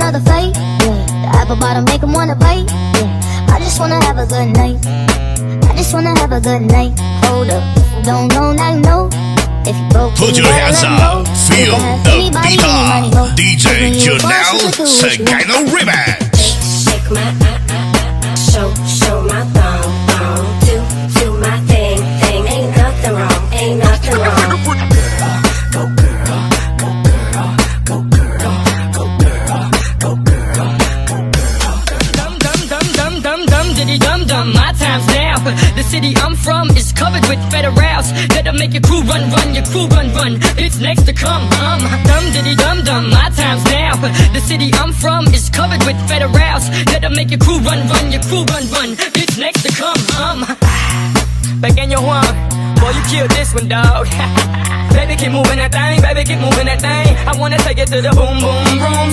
another fight. Yeah, the apple bottom make him wanna bite. Yeah, I just wanna have a good night. I just wanna have a good night. Hold up, if you don't know, now you know. If you broke, put your hands up, feel the beat up. DJ Janelle Segano Remix. Shake my show my thong, do my thing, ain't nothing wrong, ain't nothing wrong. Go girl, go girl, go girl, go girl, go girl, go girl. Dum diddy dum dum, my time's now. The city I'm from is covered with federals that'll make your crew run, your crew run. It's next to come. Dum diddy dum dum, my time's now. The city I'm from is covered with federals that'll make your crew run, your crew run. It's next to come. Back in your one, boy, you killed this one, dog. Baby, keep moving that thing, baby, keep moving that thing. I wanna take it to the boom boom room.